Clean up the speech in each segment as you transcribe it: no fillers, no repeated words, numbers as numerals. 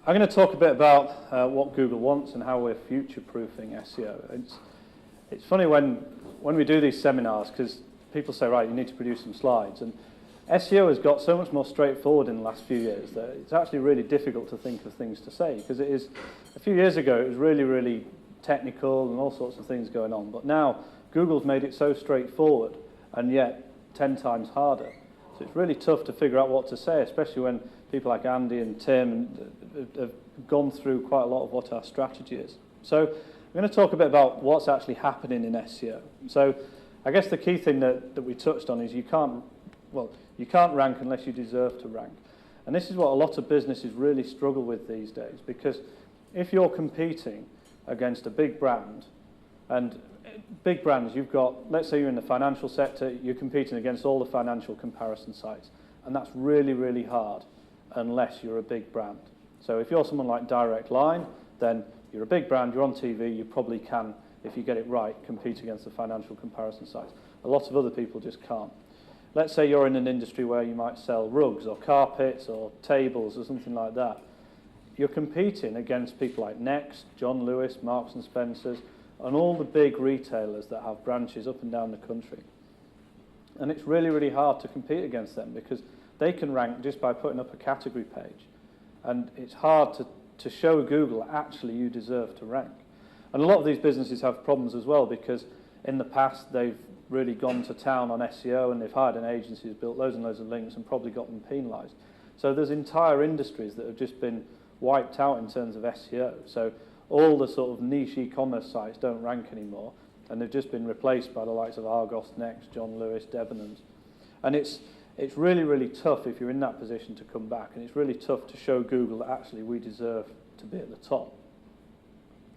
I'm going to talk a bit about what Google wants and how we're future-proofing SEO. It's funny when we do these seminars, because people say, right, you need to produce some slides, and SEO has got so much more straightforward in the last few years that it's actually really difficult to think of things to say, because it is, a few years ago, it was really, really technical and all sorts of things going on, but now Google's made it so straightforward and yet 10 times harder. So it's really tough to figure out what to say, especially when people like Andy and Tim have gone through quite a lot of what our strategy is. So I'm going to talk a bit about what's actually happening in SEO. So I guess the key thing that we touched on is you can't rank unless you deserve to rank. And this is what a lot of businesses really struggle with these days, because if you're competing against a big brand, and big brands, you've got, let's say you're in the financial sector, you're competing against all the financial comparison sites, and that's really, really hard unless you're a big brand. So if you're someone like Direct Line, then you're a big brand, you're on TV, you probably can, if you get it right, compete against the financial comparison sites. A lot of other people just can't. Let's say you're in an industry where you might sell rugs or carpets or tables or something like that. You're competing against people like Next, John Lewis, Marks and Spencer's, and all the big retailers that have branches up and down the country. And it's really, really hard to compete against them because they can rank just by putting up a category page. And it's hard to show Google actually you deserve to rank. And a lot of these businesses have problems as well, because in the past they've really gone to town on SEO and they've hired an agency who's built loads and loads of links and probably got them penalised. So there's entire industries that have just been wiped out in terms of SEO. So all the sort of niche e-commerce sites don't rank anymore, and they've just been replaced by the likes of Argos, Next, John Lewis, Debenhams. And it's really, really tough if you're in that position to come back, and it's really tough to show Google that actually we deserve to be at the top.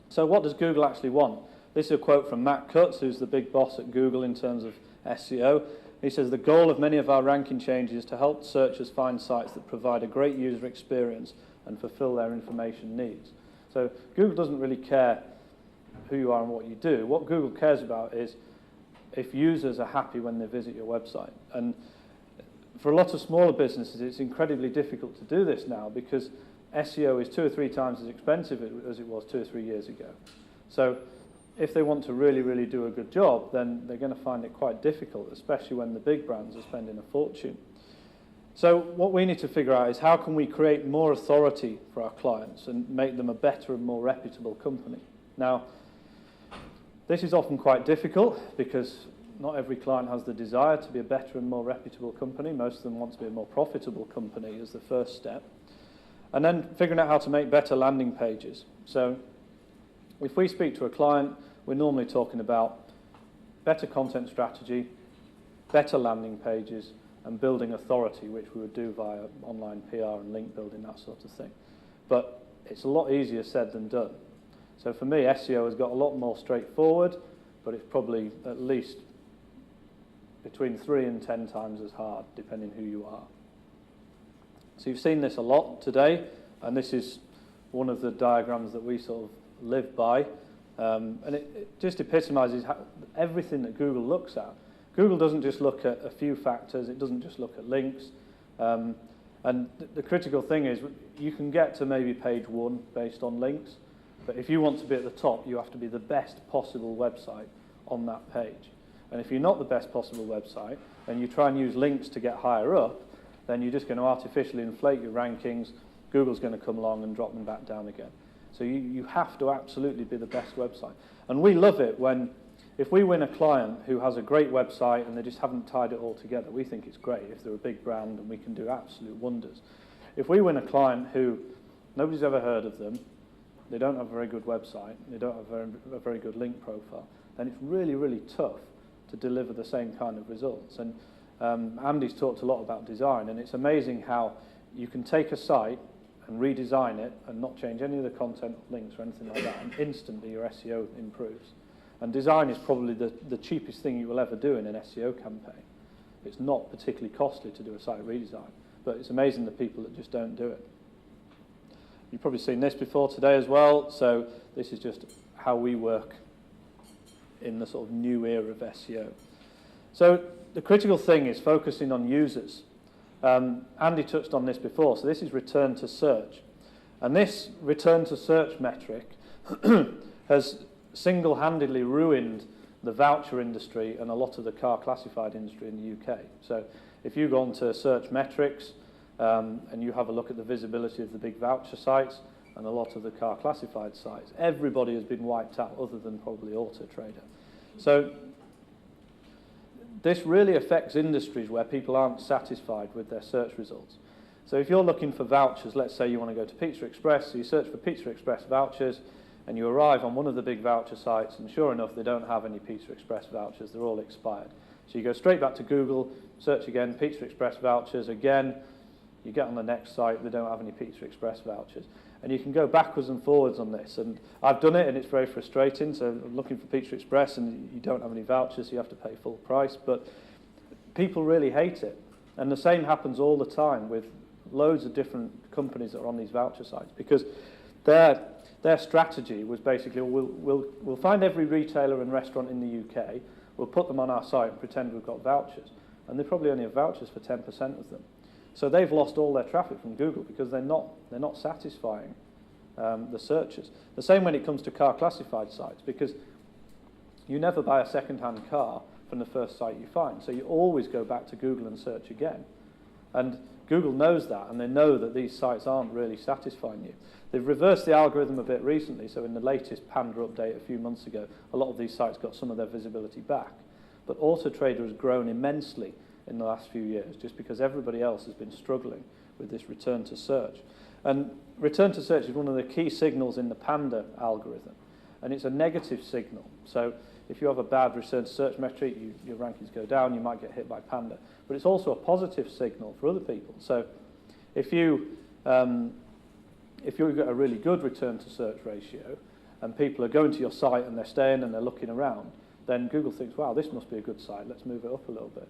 So what does Google actually want? This is a quote from Matt Cutts, who's the big boss at Google in terms of SEO. He says, "The goal of many of our ranking changes is to help searchers find sites that provide a great user experience and fulfill their information needs." So Google doesn't really care who you are and what you do. What Google cares about is if users are happy when they visit your website. And for a lot of smaller businesses, it's incredibly difficult to do this now because SEO is 2 or 3 times as expensive as it was 2 or 3 years ago. So if they want to really, really do a good job, then they're going to find it quite difficult, especially when the big brands are spending a fortune. So what we need to figure out is how can we create more authority for our clients and make them a better and more reputable company. Now, this is often quite difficult because not every client has the desire to be a better and more reputable company. Most of them want to be a more profitable company as the first step. And then figuring out how to make better landing pages. So if we speak to a client, we're normally talking about better content strategy, better landing pages, and building authority, which we would do via online PR and link building, that sort of thing. But it's a lot easier said than done. So for me, SEO has got a lot more straightforward, but it's probably at least between 3 and 10 times as hard, depending who you are. So you've seen this a lot today, and this is one of the diagrams that we sort of live by. And it just epitomizes everything that Google looks at. Google doesn't just look at a few factors, it doesn't just look at links. And the critical thing is you can get to maybe page 1 based on links, but if you want to be at the top, you have to be the best possible website on that page. And if you're not the best possible website, and you try and use links to get higher up, then you're just going to artificially inflate your rankings. Google's going to come along and drop them back down again. So you have to absolutely be the best website. And we love it when, if we win a client who has a great website and they just haven't tied it all together, we think it's great if they're a big brand and we can do absolute wonders. If we win a client who nobody's ever heard of them, they don't have a very good website, they don't have a very good link profile, then it's really, really tough to deliver the same kind of results. And Andy's talked a lot about design, and it's amazing how you can take a site and redesign it and not change any of the content, links or anything like that, and instantly your SEO improves. And design is probably the cheapest thing you will ever do in an SEO campaign. It's not particularly costly to do a site redesign, but it's amazing the people that just don't do it. You've probably seen this before today as well, so this is just how we work in the sort of new era of SEO. So the critical thing is focusing on users. Andy touched on this before, so this is return to search. And this return to search metric has single-handedly ruined the voucher industry and a lot of the car classified industry in the UK. So if you go onto search metrics and you have a look at the visibility of the big voucher sites and a lot of the car classified sites, everybody has been wiped out other than probably Auto Trader. So this really affects industries where people aren't satisfied with their search results. So if you're looking for vouchers, let's say you want to go to Pizza Express, so you search for Pizza Express vouchers, and you arrive on one of the big voucher sites, and sure enough, they don't have any Pizza Express vouchers, they're all expired. So you go straight back to Google, search again, Pizza Express vouchers, again, you get on the next site, they don't have any Pizza Express vouchers. And you can go backwards and forwards on this, and I've done it, and it's very frustrating. So I'm looking for Pizza Express, and you don't have any vouchers, so you have to pay full price, but people really hate it. And the same happens all the time with loads of different companies that are on these voucher sites, because their strategy was basically, we'll find every retailer and restaurant in the UK, we'll put them on our site and pretend we've got vouchers. And they probably only have vouchers for 10% of them. So they've lost all their traffic from Google because they're not satisfying the searches. The same when it comes to car classified sites, because you never buy a second-hand car from the first site you find. So you always go back to Google and search again. And Google knows that, and they know that these sites aren't really satisfying you. They've reversed the algorithm a bit recently, so in the latest Panda update a few months ago, a lot of these sites got some of their visibility back. But Auto Trader has grown immensely in the last few years, just because everybody else has been struggling with this return to search. And return to search is one of the key signals in the Panda algorithm, and it's a negative signal. So if you have a bad return to search metric, your rankings go down, you might get hit by Panda. But it's also a positive signal for other people. So if you've got a really good return to search ratio, and people are going to your site and they're staying and they're looking around, then Google thinks, wow, this must be a good site, let's move it up a little bit.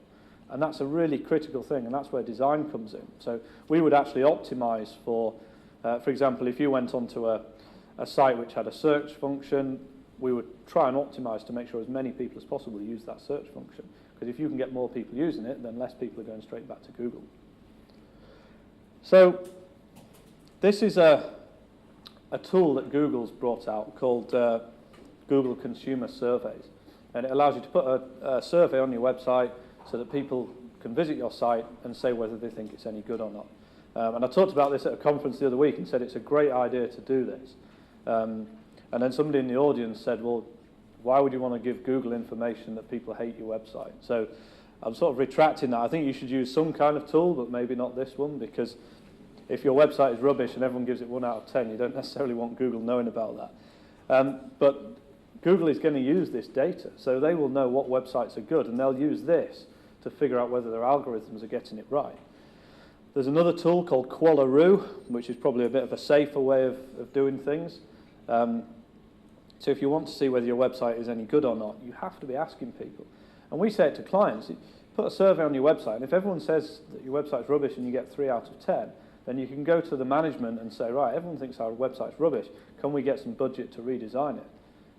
And that's a really critical thing, and that's where design comes in. So we would actually optimize for example, if you went onto a site which had a search function, we would try and optimize to make sure as many people as possible use that search function. Because if you can get more people using it, then less people are going straight back to Google. So this is a tool that Google's brought out called Google Consumer Surveys. And it allows you to put a survey on your website so that people can visit your site and say whether they think it's any good or not. And I talked about this at a conference the other week and said it's a great idea to do this. And then somebody in the audience said, well, why would you want to give Google information that people hate your website? So I'm sort of retracting that. I think you should use some kind of tool, but maybe not this one, because if your website is rubbish and everyone gives it 1 out of 10, you don't necessarily want Google knowing about that. But Google is going to use this data, so they will know what websites are good, and they'll use this to figure out whether their algorithms are getting it right. There's another tool called Qualaroo, which is probably a bit of a safer way of doing things. So if you want to see whether your website is any good or not, you have to be asking people. And we say it to clients, put a survey on your website, and if everyone says that your website's rubbish and you get 3 out of 10, then you can go to the management and say, right, everyone thinks our website's rubbish, can we get some budget to redesign it?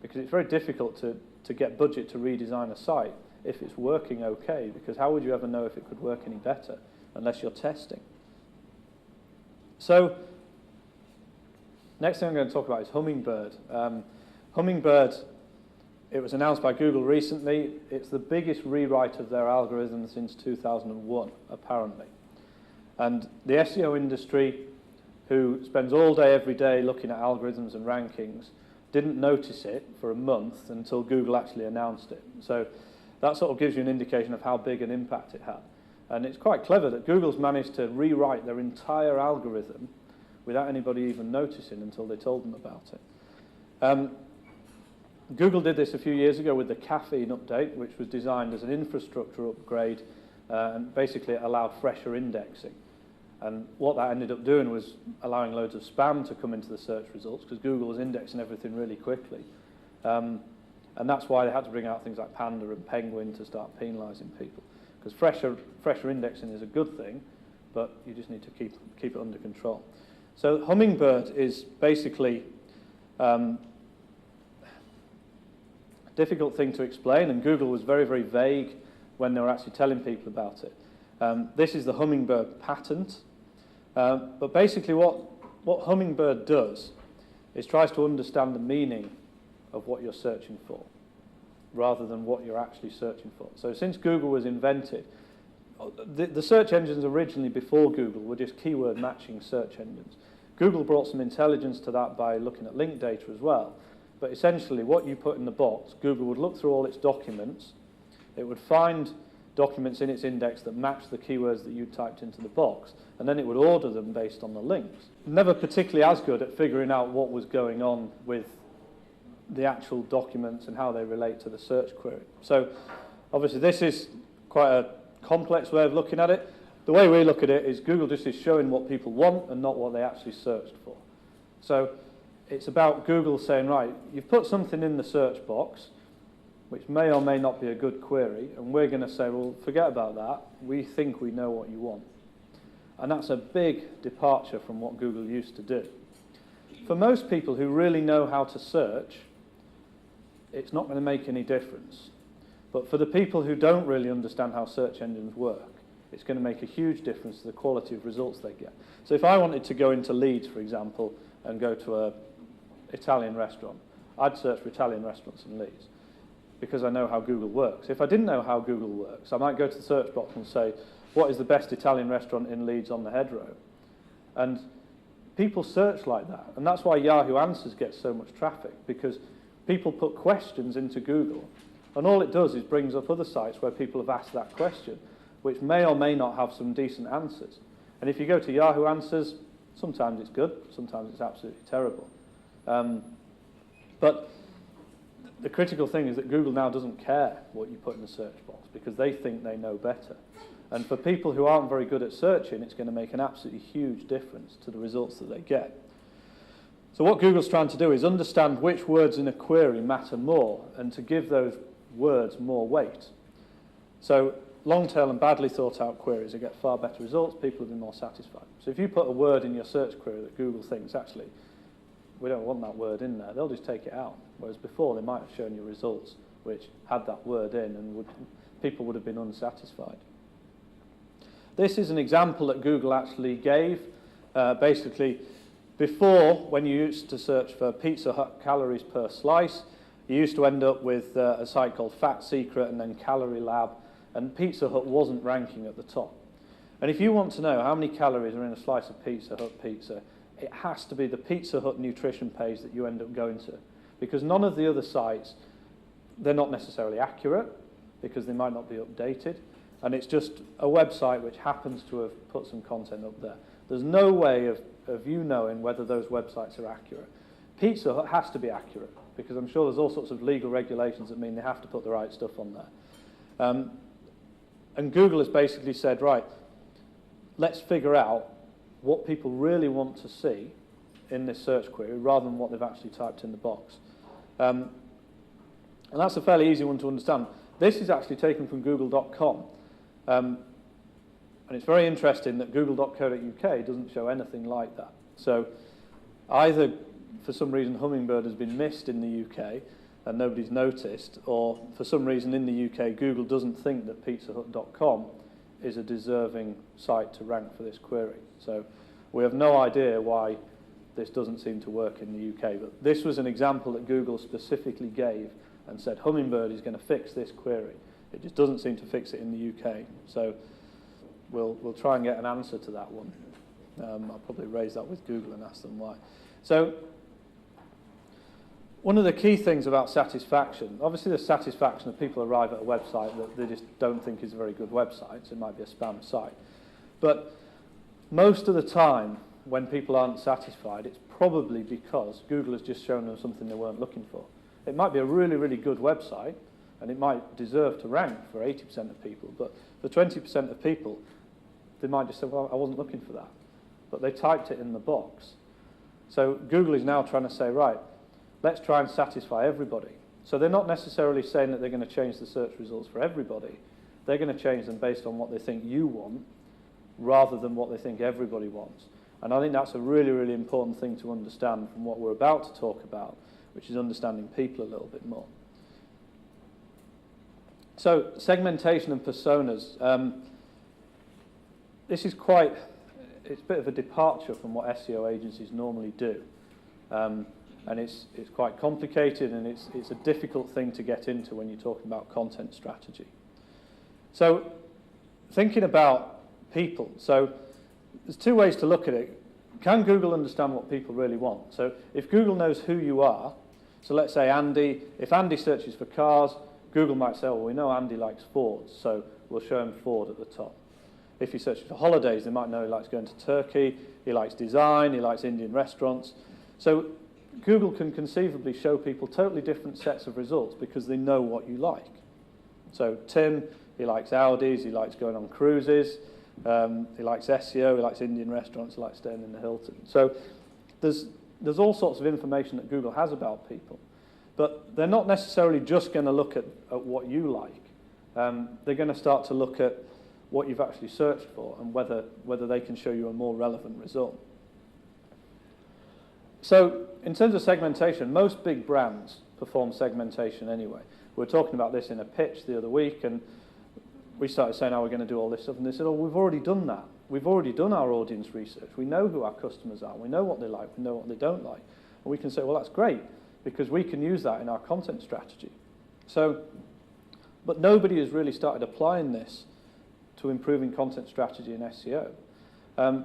Because it's very difficult to get budget to redesign a site if it's working okay, because how would you ever know if it could work any better unless you're testing? So next thing I'm going to talk about is Hummingbird. Hummingbird, it was announced by Google recently. It's the biggest rewrite of their algorithm since 2001, apparently. And the SEO industry, who spends all day, every day looking at algorithms and rankings, didn't notice it for a month until Google actually announced it. So that sort of gives you an indication of how big an impact it had. And it's quite clever that Google's managed to rewrite their entire algorithm without anybody even noticing until they told them about it. Google did this a few years ago with the caffeine update, which was designed as an infrastructure upgrade, and basically it allowed fresher indexing. And what that ended up doing was allowing loads of spam to come into the search results, because Google was indexing everything really quickly. And that's why they had to bring out things like Panda and Penguin to start penalising people. Because fresher indexing is a good thing, but you just need to keep it under control. So Hummingbird is basically a difficult thing to explain, and Google was very, very vague when they were actually telling people about it. This is the Hummingbird patent. But basically what what Hummingbird does is tries to understand the meaning of what you're searching for, rather than what you're actually searching for. So since Google was invented, the search engines originally before Google were just keyword matching search engines. Google brought some intelligence to that by looking at link data as well. But essentially what you put in the box, Google would look through all its documents, it would find documents in its index that match the keywords that you typed into the box, and then it would order them based on the links. Never particularly as good at figuring out what was going on with the actual documents and how they relate to the search query. So obviously this is quite a complex way of looking at it. The way we look at it is Google just is showing what people want and not what they actually searched for. So it's about Google saying, right, you've put something in the search box which may or may not be a good query, and we're going to say, well, forget about that. We think we know what you want. And that's a big departure from what Google used to do. For most people who really know how to search, it's not going to make any difference. But for the people who don't really understand how search engines work, it's going to make a huge difference to the quality of results they get. So if I wanted to go into Leeds, for example, and go to an Italian restaurant, I'd search for Italian restaurants in Leeds because I know how Google works. If I didn't know how Google works, I might go to the search box and say, what is the best Italian restaurant in Leeds on the head row? And people search like that. And that's why Yahoo Answers gets so much traffic, because people put questions into Google, and all it does is brings up other sites where people have asked that question, which may or may not have some decent answers. And if you go to Yahoo Answers, sometimes it's good, sometimes it's absolutely terrible. But the critical thing is that Google now doesn't care what you put in the search box, because they think they know better. And for people who aren't very good at searching, it's going to make an absolutely huge difference to the results that they get. So what Google's trying to do is understand which words in a query matter more, and to give those words more weight. So long tail and badly thought out queries, they get far better results, people will be more satisfied. So if you put a word in your search query that Google thinks, actually, we don't want that word in there, they'll just take it out. Whereas before they might have shown you results which had that word in, and people would have been unsatisfied. This is an example that Google actually gave. Basically, before, when you used to search for Pizza Hut calories per slice, you used to end up with a site called Fat Secret and then Calorie Lab, and Pizza Hut wasn't ranking at the top. And if you want to know how many calories are in a slice of Pizza Hut pizza, it has to be the Pizza Hut nutrition page that you end up going to, because none of the other sites, they're not necessarily accurate, because they might not be updated, and it's just a website which happens to have put some content up there. There's no way of you knowing whether those websites are accurate. Pizza Hut has to be accurate, because I'm sure there's all sorts of legal regulations that mean they have to put the right stuff on there. And Google has basically said, right, let's figure out what people really want to see in this search query rather than what they've actually typed in the box. And that's a fairly easy one to understand. This is actually taken from google.com. And it's very interesting that google.co.uk doesn't show anything like that. So either for some reason Hummingbird has been missed in the UK and nobody's noticed, or for some reason in the UK Google doesn't think that pizzahut.com is a deserving site to rank for this query. So we have no idea why this doesn't seem to work in the UK, but this was an example that Google specifically gave and said Hummingbird is going to fix this query. It just doesn't seem to fix it in the UK. So we'll try and get an answer to that one. I'll probably raise that with Google and ask them why. So one of the key things about satisfaction, obviously the satisfaction of people arrive at a website that they just don't think is a very good website, so it might be a spam site. But most of the time when people aren't satisfied, it's probably because Google has just shown them something they weren't looking for. It might be a really, really good website, and it might deserve to rank for 80% of people, but for 20% of people, they might just say, well, I wasn't looking for that. But they typed it in the box. So Google is now trying to say, right, let's try and satisfy everybody. So they're not necessarily saying that they're going to change the search results for everybody. They're going to change them based on what they think you want, rather than what they think everybody wants. And I think that's a really, really important thing to understand from what we're about to talk about, which is understanding people a little bit more. So segmentation and personas. This is quite it's a bit of a departure from what SEO agencies normally do. And it's quite complicated, and it's a difficult thing to get into when you're talking about content strategy. So thinking about people, so there's two ways to look at it. Can Google understand what people really want? So if Google knows who you are, so let's say Andy, if Andy searches for cars, Google might say, well, we know Andy likes Fords, so we'll show him Ford at the top. If he searches for holidays, they might know he likes going to Turkey, he likes design, he likes Indian restaurants. So Google can conceivably show people totally different sets of results because they know what you like. So Tim, he likes Audis, he likes going on cruises, he likes SEO, he likes Indian restaurants, he likes staying in the Hilton. So there's all sorts of information that Google has about people, but they're not necessarily just going to look at what you like. They're going to start to look at what you've actually searched for and whether they can show you a more relevant result. So in terms of segmentation, most big brands perform segmentation anyway. We were talking about this in a pitch the other week, and we started saying, we're going to do all this stuff, and they said, we've already done that. We've already done our audience research. We know who our customers are. We know what they like. We know what they don't like. And we can say, well, that's great, because we can use that in our content strategy. So, but nobody has really started applying this to improving content strategy in SEO.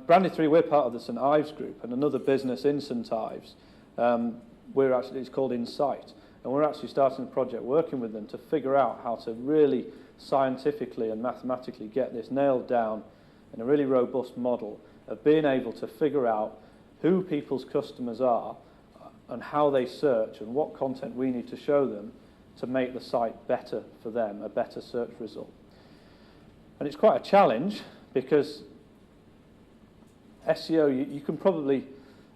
Branded 3, we're part of the St Ives group, and another business in St Ives, it's called Insight, and we're actually starting a project working with them to figure out how to really scientifically and mathematically get this nailed down in a really robust model of being able to figure out who people's customers are and how they search and what content we need to show them to make the site better for them, a better search result. And it's quite a challenge because SEO, you can probably,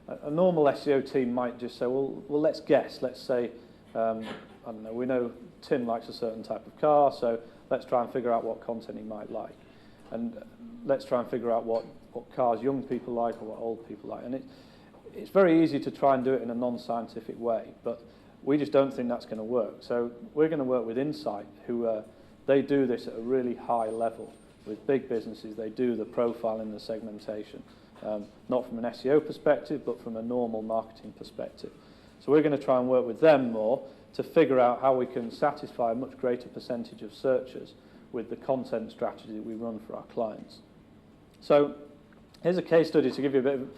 a normal SEO team might just say, well let's guess. Let's say, I don't know, we know Tim likes a certain type of car, so let's try and figure out what content he might like. And let's try and figure out what cars young people like or what old people like. And it's very easy to try and do it in a non-scientific way, but we just don't think that's going to work. So we're going to work with Insight, who they do this at a really high level. With big businesses, they do the profiling, the segmentation. Not from an SEO perspective, but from a normal marketing perspective. So we're going to try and work with them more to figure out how we can satisfy a much greater percentage of searchers with the content strategy that we run for our clients. So here's a case study to give you a bit of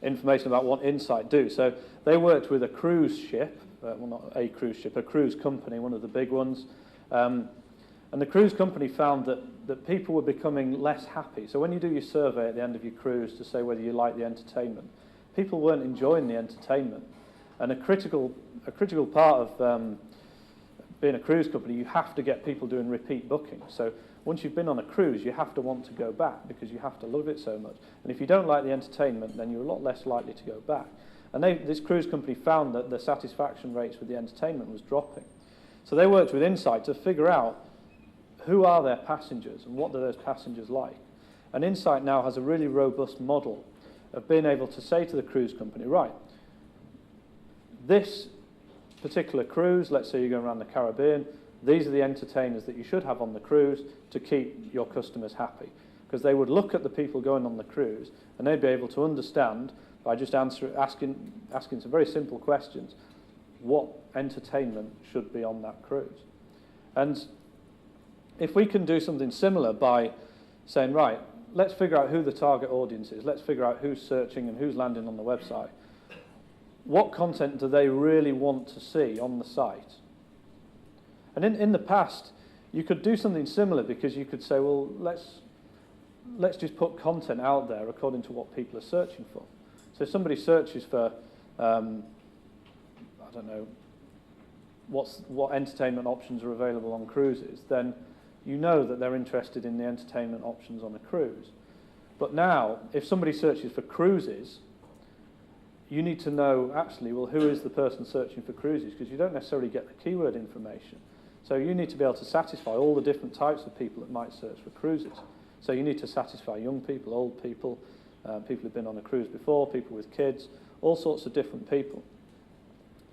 information about what Insight do. So they worked with a cruise ship, well not a cruise ship, a cruise company, one of the big ones. And the cruise company found that people were becoming less happy. So when you do your survey at the end of your cruise to say whether you like the entertainment, people weren't enjoying the entertainment. And a critical part of being a cruise company, you have to get people doing repeat bookings. So once you've been on a cruise, you have to want to go back because you have to love it so much. And if you don't like the entertainment, then you're a lot less likely to go back. And this cruise company found that the satisfaction rates with the entertainment was dropping. So they worked with Insight to figure out who are their passengers and what do those passengers like. And Insight now has a really robust model of being able to say to the cruise company, right, this particular cruise, let's say you're going around the Caribbean, these are the entertainers that you should have on the cruise to keep your customers happy. Because they would look at the people going on the cruise and they'd be able to understand by just asking some very simple questions what entertainment should be on that cruise. And if we can do something similar by saying, right, let's figure out who the target audience is, let's figure out who's searching and who's landing on the website, what content do they really want to see on the site? And in the past, you could do something similar because you could say, well, let's just put content out there according to what people are searching for. So if somebody searches for, I don't know, what entertainment options are available on cruises, then you know that they're interested in the entertainment options on a cruise. But now, if somebody searches for cruises, you need to know, actually, well, who is the person searching for cruises? Because you don't necessarily get the keyword information. So you need to be able to satisfy all the different types of people that might search for cruises. So you need to satisfy young people, old people, people who've been on a cruise before, people with kids, all sorts of different people.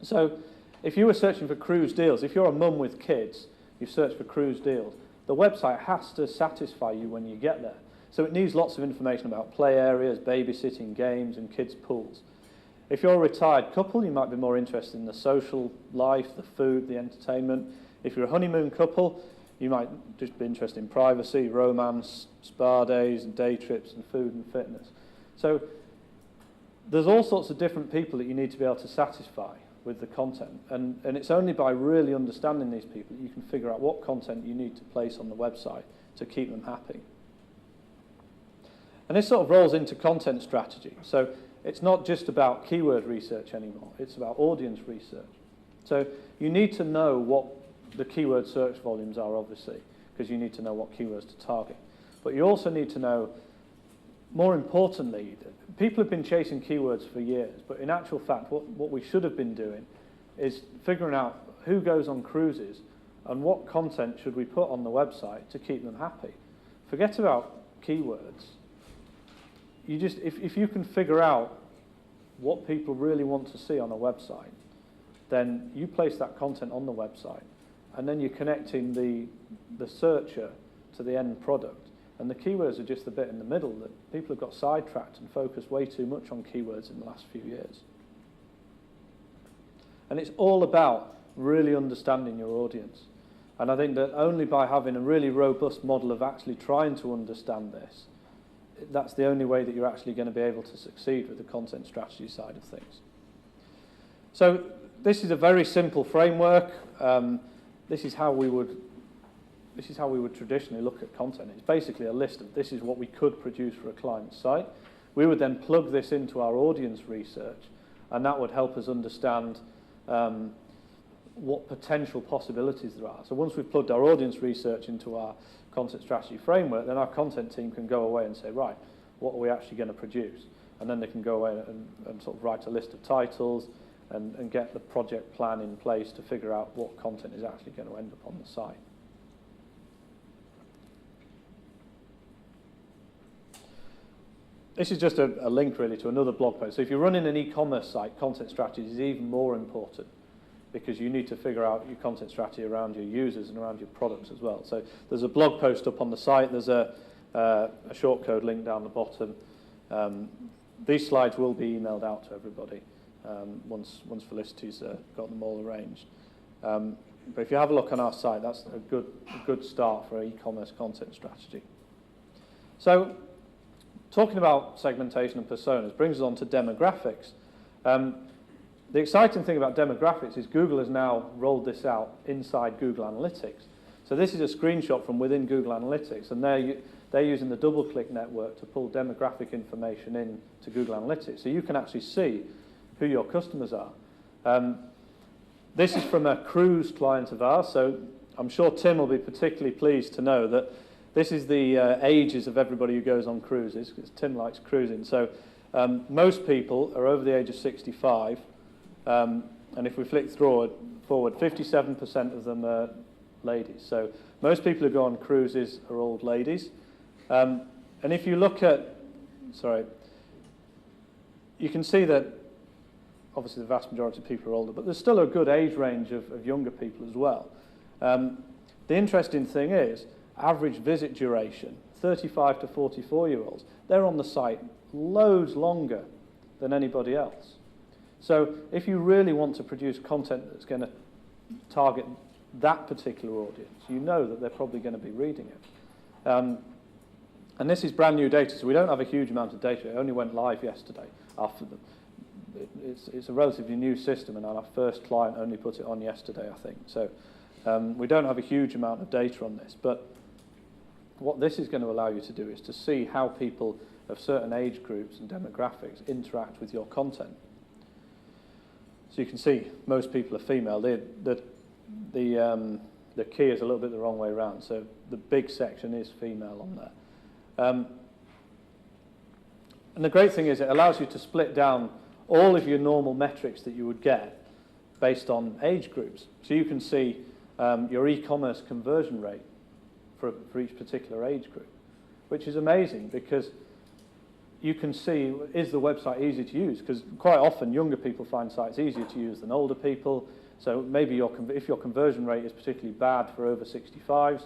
So if you were searching for cruise deals, if you're a mum with kids, you search for cruise deals, the website has to satisfy you when you get there. So it needs lots of information about play areas, babysitting, games, and kids' pools. If you're a retired couple, you might be more interested in the social life, the food, the entertainment. If you're a honeymoon couple, you might just be interested in privacy, romance, spa days, and day trips, and food and fitness. So there's all sorts of different people that you need to be able to satisfy with the content. And it's only by really understanding these people that you can figure out what content you need to place on the website to keep them happy. And this sort of rolls into content strategy. So it's not just about keyword research anymore. It's about audience research. So you need to know what the keyword search volumes are, obviously, because you need to know what keywords to target. But you also need to know, more importantly, people have been chasing keywords for years, but in actual fact, what we should have been doing is figuring out who goes on cruises and what content should we put on the website to keep them happy. Forget about keywords. You just, if you can figure out what people really want to see on a website, then you place that content on the website, and then you're connecting the searcher to the end product. And the keywords are just the bit in the middle that people have got sidetracked and focused way too much on keywords in the last few years. And it's all about really understanding your audience. And I think that only by having a really robust model of actually trying to understand this, that's the only way that you're actually going to be able to succeed with the content strategy side of things. So this is a very simple framework. This is how we would traditionally look at content. It's basically a list of this is what we could produce for a client's site. We would then plug this into our audience research, and that would help us understand what potential possibilities there are. So once we've plugged our audience research into our content strategy framework, then our content team can go away and say, right, what are we actually going to produce? And then they can go away and sort of write a list of titles and get the project plan in place to figure out what content is actually going to end up on the site. This is just a link really to another blog post. So if you're running an e-commerce site, content strategy is even more important because you need to figure out your content strategy around your users and around your products as well. So there's a blog post up on the site. There's a shortcode link down the bottom. These slides will be emailed out to everybody once Felicity's got them all arranged. But if you have a look on our site, that's a good start for e-commerce content strategy. So talking about segmentation and personas brings us on to demographics. The exciting thing about demographics is Google has now rolled this out inside Google Analytics. So this is a screenshot from within Google Analytics, and they're using the double-click network to pull demographic information in to Google Analytics. So you can actually see who your customers are. This is from a cruise client of ours, so I'm sure Tim will be particularly pleased to know that this is the ages of everybody who goes on cruises, because Tim likes cruising. So most people are over the age of 65, and if we flick forward, 57% of them are ladies. So most people who go on cruises are old ladies. And if you look at, you can see that obviously the vast majority of people are older, but there's still a good age range of younger people as well. The interesting thing is, average visit duration, 35 to 44-year-olds, they're on the site loads longer than anybody else. So if you really want to produce content that's going to target that particular audience, you know that they're probably going to be reading it. And this is brand new data, so we don't have a huge amount of data. It only went live yesterday. It's a relatively new system, and our first client only put it on yesterday, I think. So we don't have a huge amount of data on this, but what this is going to allow you to do is to see how people of certain age groups and demographics interact with your content. So you can see most people are female. The key is a little bit the wrong way around. So the big section is female on there. And the great thing is it allows you to split down all of your normal metrics that you would get based on age groups. So you can see your e-commerce conversion rate for each particular age group, which is amazing because you can see, is the website easy to use? Because quite often younger people find sites easier to use than older people. So maybe if your conversion rate is particularly bad for over 65s,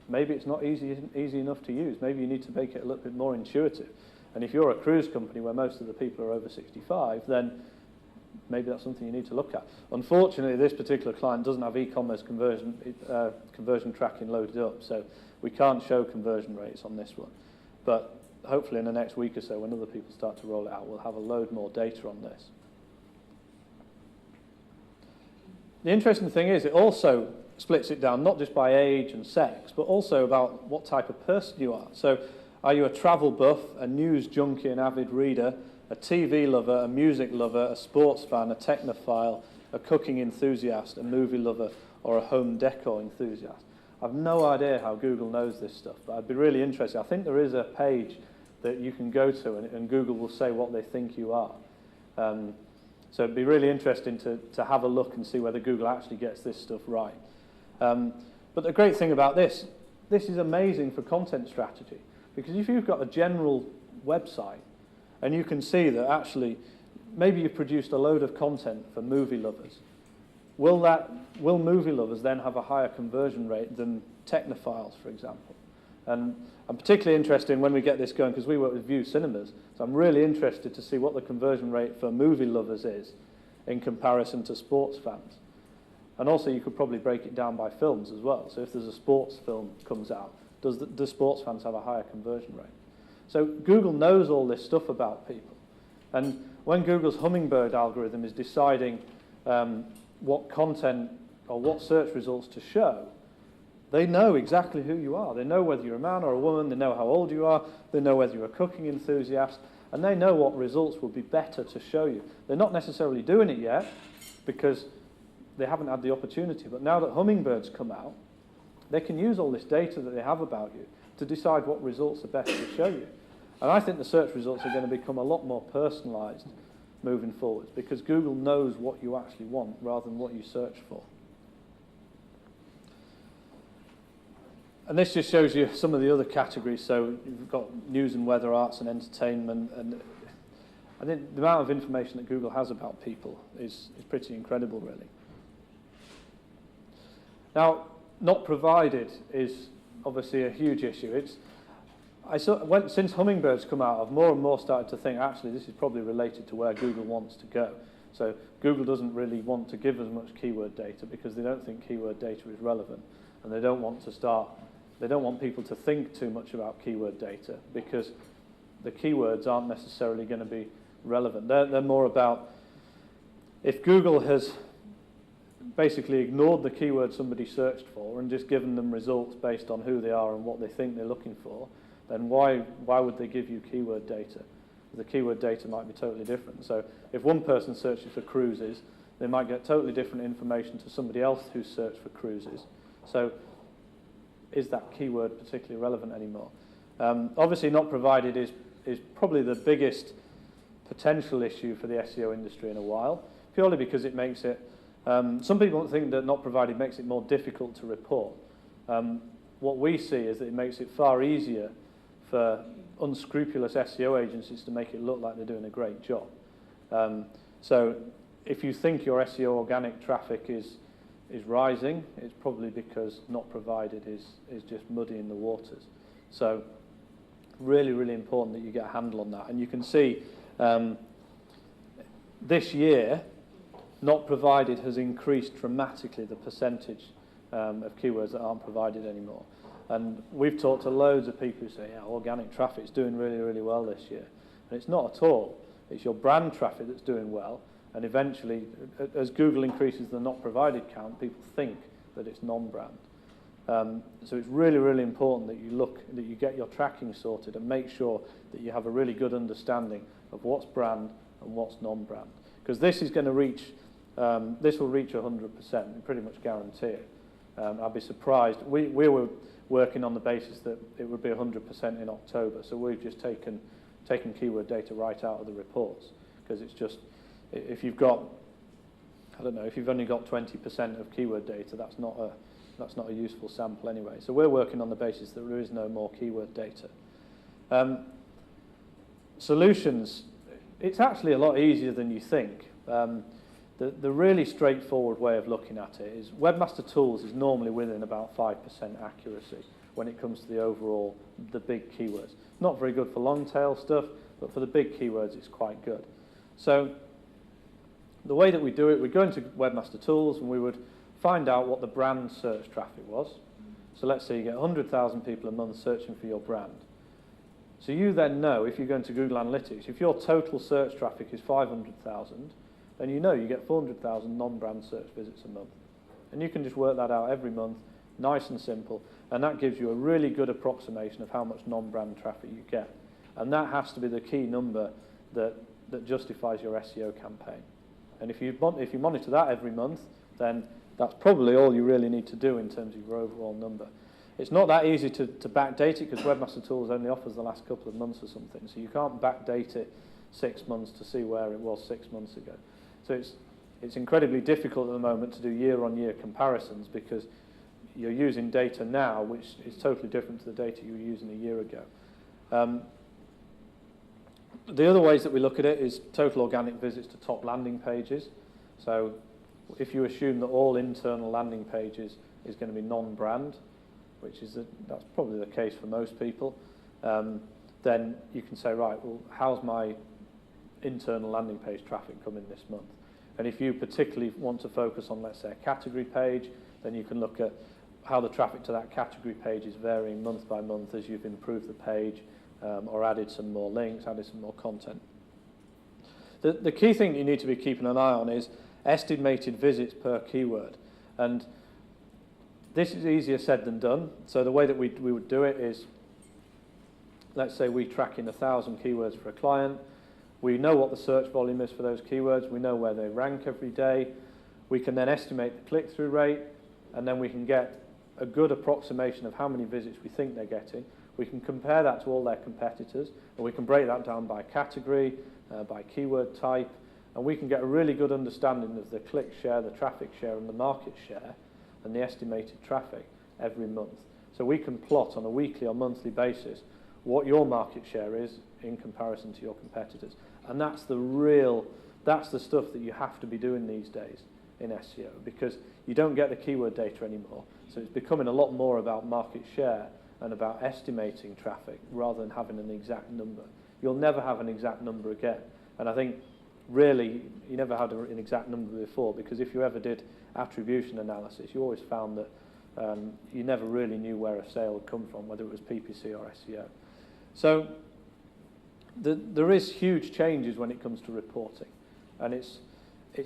maybe it's not easy enough to use. Maybe you need to make it a little bit more intuitive. And if you're a cruise company where most of the people are over 65, then maybe that's something you need to look at. Unfortunately, this particular client doesn't have e-commerce conversion tracking loaded up, so we can't show conversion rates on this one. But hopefully in the next week or so, when other people start to roll it out, we'll have a load more data on this. The interesting thing is it also splits it down not just by age and sex, but also about what type of person you are. So are you a travel buff, a news junkie and avid reader, a TV lover, a music lover, a sports fan, a technophile, a cooking enthusiast, a movie lover, or a home decor enthusiast? I've no idea how Google knows this stuff, but I'd be really interested. I think there is a page that you can go to, and Google will say what they think you are. So it'd be really interesting to have a look and see whether Google actually gets this stuff right. But the great thing about this is amazing for content strategy, because if you've got a general website and you can see that actually maybe you've produced a load of content for movie lovers, will movie lovers then have a higher conversion rate than technophiles, for example? And I'm particularly interested when we get this going, because we work with B3Seminars, so I'm really interested to see what the conversion rate for movie lovers is in comparison to sports fans. And also you could probably break it down by films as well. So if there's a sports film comes out, do sports fans have a higher conversion rate? So Google knows all this stuff about people. And when Google's Hummingbird algorithm is deciding what content or what search results to show, they know exactly who you are. They know whether you're a man or a woman, they know how old you are, they know whether you're a cooking enthusiast, and they know what results will be better to show you. They're not necessarily doing it yet because they haven't had the opportunity, but now that Hummingbirds come out, they can use all this data that they have about you to decide what results are best to show you. And I think the search results are going to become a lot more personalized moving forwards, because Google knows what you actually want rather than what you search for. And this just shows you some of the other categories. So you've got news and weather, arts and entertainment, and I think the amount of information that Google has about people is pretty incredible, really. Now, not provided is obviously a huge issue. Since Hummingbirds come out, I've more and more started to think, actually, this is probably related to where Google wants to go. So Google doesn't really want to give as much keyword data because they don't think keyword data is relevant, and they don't want people to think too much about keyword data because the keywords aren't necessarily going to be relevant. They're more about, if Google has basically ignored the keyword somebody searched for and just given them results based on who they are and what they think they're looking for, then why would they give you keyword data? The keyword data might be totally different. So if one person searches for cruises, they might get totally different information to somebody else who's searched for cruises. So is that keyword particularly relevant anymore? Obviously not provided is probably the biggest potential issue for the SEO industry in a while, purely because it makes it, some people think that not provided makes it more difficult to report. What we see is that it makes it far easier for unscrupulous SEO agencies to make it look like they're doing a great job. So if you think your SEO organic traffic is rising, it's probably because not provided is just muddying the waters. So really, really important that you get a handle on that. And you can see this year, not provided has increased dramatically the percentage of keywords that aren't provided anymore. And we've talked to loads of people who say, yeah, organic traffic's doing really, really well this year. And it's not at all. It's your brand traffic that's doing well. And eventually, as Google increases the not provided count, people think that it's non-brand. So it's really, really important that you get your tracking sorted and make sure that you have a really good understanding of what's brand and what's non-brand. Because this is going to reach, this will reach 100%, we pretty much guarantee it. I'd be surprised. We were working on the basis that it would be 100% in October, so we've just taken keyword data right out of the reports, because it's just, if you've got, I don't know, if you've only got 20% of keyword data, that's not a useful sample anyway. So we're working on the basis that there is no more keyword data. Solutions, it's actually a lot easier than you think. The really straightforward way of looking at it is Webmaster Tools is normally within about 5% accuracy. when it comes to the big keywords. Not very good for long tail stuff, but for the big keywords it's quite good. So the way that we do it, we go into Webmaster Tools and we would find out what the brand search traffic was. So let's say you get 100,000 people a month searching for your brand. So you then know, if you go into Google Analytics, if your total search traffic is 500,000, then you know you get 400,000 non-brand search visits a month. And you can just work that out every month, nice and simple, and that gives you a really good approximation of how much non-brand traffic you get. And that has to be the key number that justifies your SEO campaign. And if you monitor that every month, then that's probably all you really need to do in terms of your overall number. It's not that easy to backdate it because Webmaster Tools only offers the last couple of months or something, so you can't backdate it 6 months to see where it was 6 months ago. So it's incredibly difficult at the moment to do year-on-year comparisons because you're using data now which is totally different to the data you were using a year ago. The other ways that we look at it is total organic visits to top landing pages. So if you assume that all internal landing pages is going to be non-brand, which is that's probably the case for most people, then you can say, right, well, how's my internal landing page traffic coming this month? And if you particularly want to focus on, let's say, a category page, then you can look at how the traffic to that category page is varying month by month as you've improved the page or added some more links, added some more content. The key thing you need to be keeping an eye on is estimated visits per keyword. And this is easier said than done. So the way that we would do it is, let's say we track in 1,000 keywords for a client. We know what the search volume is for those keywords. We know where they rank every day. We can then estimate the click-through rate, and then we can get a good approximation of how many visits we think they're getting. We can compare that to all their competitors, and we can break that down by category, by keyword type, and we can get a really good understanding of the click share, the traffic share, and the market share, and the estimated traffic every month. So we can plot on a weekly or monthly basis what your market share is in comparison to your competitors. And that's the stuff that you have to be doing these days in SEO, because you don't get the keyword data anymore. So it's becoming a lot more about market share and about estimating traffic rather than having an exact number. You'll never have an exact number again. And I think really you never had an exact number before, because if you ever did attribution analysis, you always found that you never really knew where a sale had come from, whether it was PPC or SEO. So there is huge changes when it comes to reporting, and it's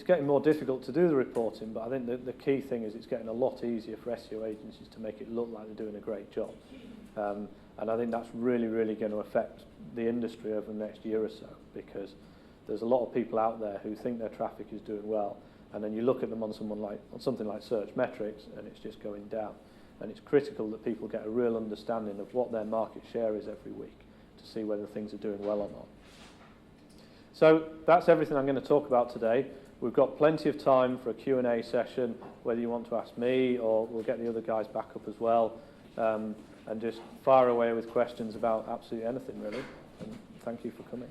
getting more difficult to do the reporting, but I think the key thing is it's getting a lot easier for SEO agencies to make it look like they're doing a great job. And I think that's really, really going to affect the industry over the next year or so, because there's a lot of people out there who think their traffic is doing well, and then you look at them on something like search metrics, and it's just going down. And it's critical that people get a real understanding of what their market share is every week to see whether things are doing well or not. So that's everything I'm going to talk about today. We've got plenty of time for a Q&A session, whether you want to ask me or we'll get the other guys back up as well, and just fire away with questions about absolutely anything, really. And thank you for coming.